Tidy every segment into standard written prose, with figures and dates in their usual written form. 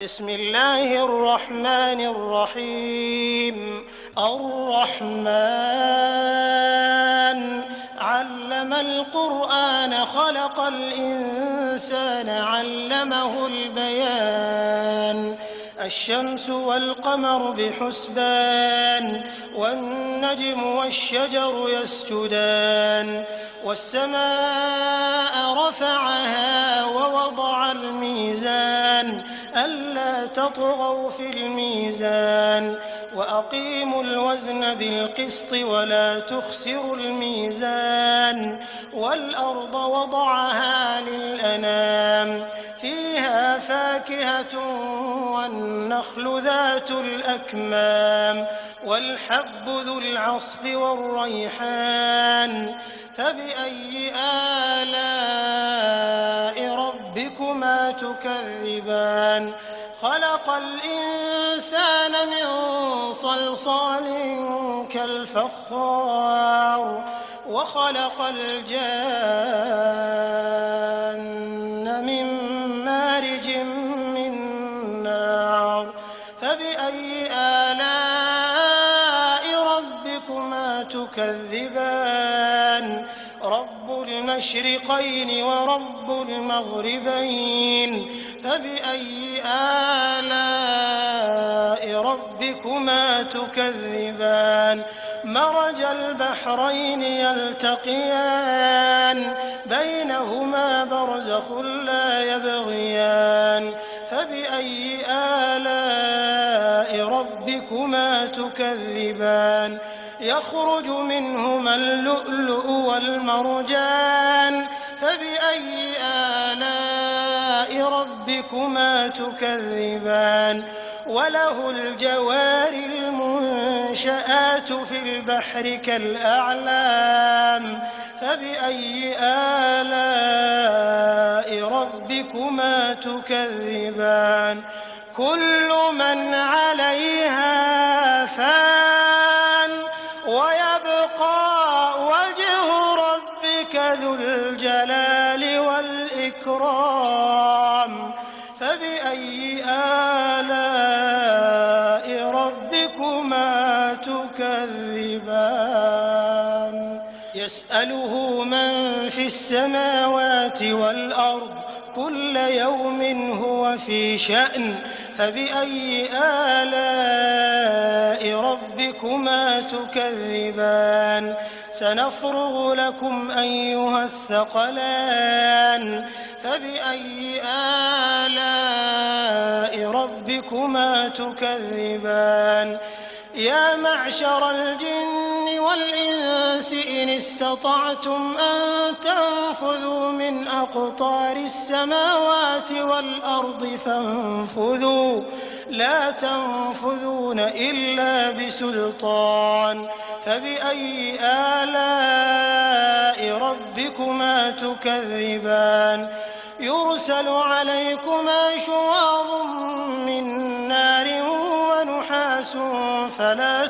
بسم الله الرحمن الرحيم. الرحمن علم القرآن خلق الإنسان علمه البيان. الشمس والقمر بحسبان والنجم والشجر يسجدان والسماء رفعها ووضع الميزان ألا تطغوا في الميزان وأقيموا الوزن بالقسط ولا تخسروا الميزان والأرض وضعها للأنام فيها فاكهة والنخل ذات الأكمام والحب ذو العصف والريحان فبأي آلاء ربكما تكذبان. خلق الإنسان من صلصال كالفخار وخلق الجان من مارج من نار فبأي آلاء ربكما تكذبان. رب المشرقين ورب المغربين فبأي آلاء ربكما تكذبان. مرج البحرين يلتقيان بينهما برزخ لا يبغيان فبأي آلاء ربكما تكذبان. يخرج منهما اللؤلؤ والمرجان فبأي آلاء ربكما تكذبان. وله الجوار المنشآت في البحر كالأعلام فبأي آلاء ربكما تكذبان. كل من عليها فان ويبقى وجه ربك ذو الجلال والإكرام فبأي آلاء ربكما تكذبان. يسأله من في السماوات والأرض كل يوم هو في شأن فبأي آلاء ربكما تكذبان. سنفرغ لكم أيها الثقلان فبأي آلاء ربكما تكذبان. يا معشر الجن والإنس إن استطعتم أن تنفذوا من أقطار السماوات والأرض فانفذوا لا تنفذون إلا بسلطان فبأي آلاء ربكما تكذبان. يرسل عليكما شواظ من نار ونحاس فلا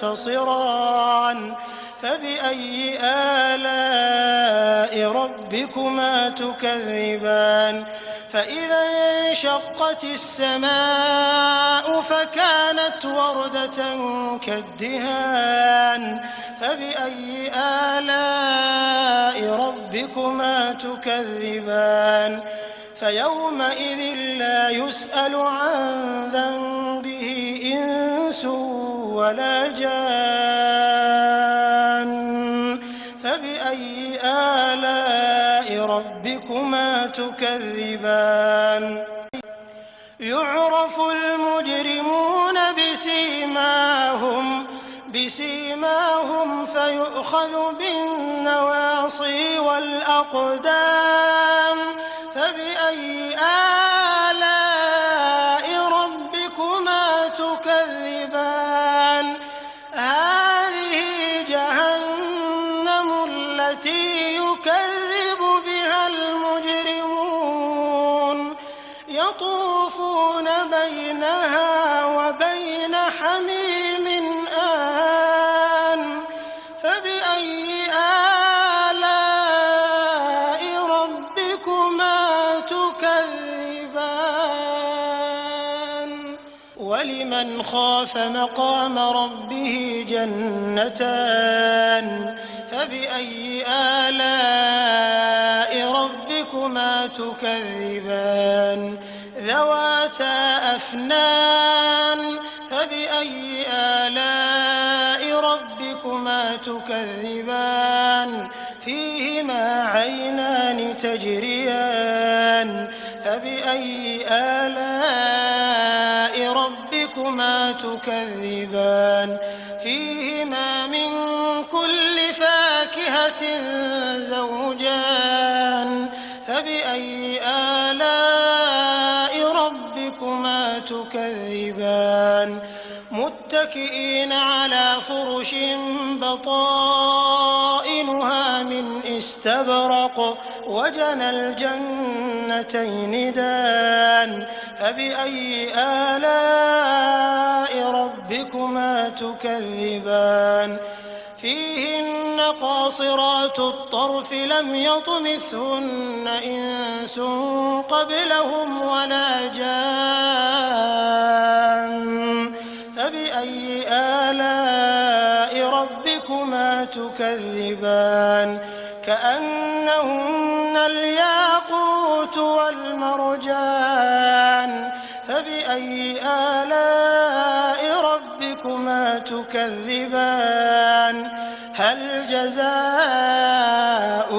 تنتصران فبأي آلاء ربكما تكذبان. فإذا انشقت السماء فكانت وردة كالدهان فبأي آلاء ربكما تكذبان. فيومئذ لا يسأل عن ذنبه إنس ولا جان فبأي آلاء ربكما تكذبان. يعرف المجرمون بسيماهم فيؤخذ بالنواصي والأقدام فبأي آلاء ربكما تكذبان. هذه جهنم التي يكذب بها المجرمون يطوفون بينها وبين حميم آن فبأي آلاء ربكما تكذبان. وَلِمَنْ خَافَ مَقَامَ رَبِّهِ جَنَّتَانِ فَبِأَيِّ آلَاءِ رَبِّكُمَا تُكَذِّبَانِ ذَوَاتَا أَفْنَانٍ فَبِأَيِّ آلَاءِ رَبِّكُمَا تُكَذِّبَانِ فِيهِمَا عَيْنَانِ تَجْرِيَانِ فَبِأَيِّ آلَاءِ رَبِّكُمَا تُكَذِّبَانِ فِيهِمَا مِن كُلِّ فَاكِهَةٍ زَوْجَانِ فَبِأَيِّ آلَاءِ رَبِّكُمَا تُكَذِّبَانِ مُتَّكِئِينَ عَلَىٰ فُرُشٍ بَطَائِنُهَا مِنْ إِسْتَبْرَقٍ وَجَنَى الْجَنَّتَيْنِ دَانٍ فَبِأَيِّ آلَاءِ رَبِّكُمَا تُكَذِّبَانِ فِيهِنَّ قَاصِرَاتُ الطَّرْفِ لَمْ يَطْمِثْهُنَّ إِنسٌ قَبْلَهُمْ وَلَا جَانٌّ فَبِأَيِّ آلَاءِ رَبِّكُمَا تُكَذِّبَانِ كَأَنَّهُنَّ الْيَاقُوتُ وَالْمَرْجَانُ فَبِأَيِّ آلَاءِ رَبِّكُمَا تُكَذِّبَانِ هَلْ جَزَاءُ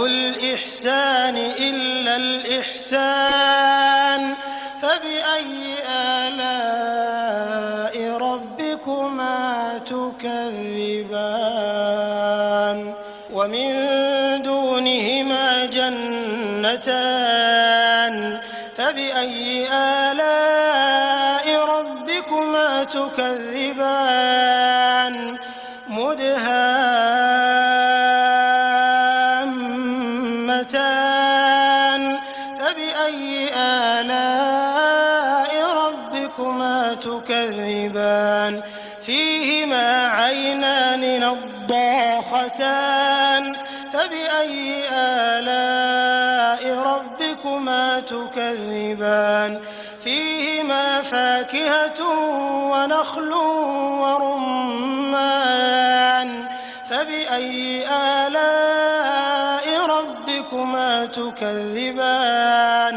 الْإِحْسَانِ إِلَّا الْإِحْسَانُ فَبِأَيِّ آلَاءِ رَبِّكُمَا تُكَذِّبَانِ وَمِن دُونِهِمَا جَنَّتَانِ فَبِأَيِّ آلَاءِ رَبِّكُمَا تُكَذِّبَانِ مُدْهَامَّتَانِ فَبِأَيِّ آلَاءِ رَبِّكُمَا تُكَذِّبَانِ فِيهِمَا عَيْنَانِ نَضَّاخَتَانِ فَبِأَيِّ آلَاءِ رَبِّكُمَا تُكَذِّبَانِ فِيهِمَا فَاكِهَةٌ وَنَخْلٌ وَرُمَّانٌ فَبِأَيِّ آلَاءِ رَبِّكُمَا تُكَذِّبَانِ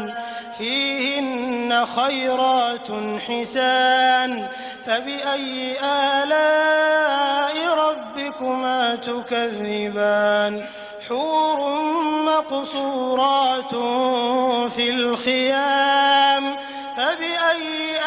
فِيهِنَّ خَيْرَاتٌ حِسَانٌ فَبِأَيِّ آلَاءِ رَبِّكُمَا تُكَذِّبَانِ حُورٌ مَّقْصُورَاتٌ فِي الْخِيَامِ فَبِأَيِّ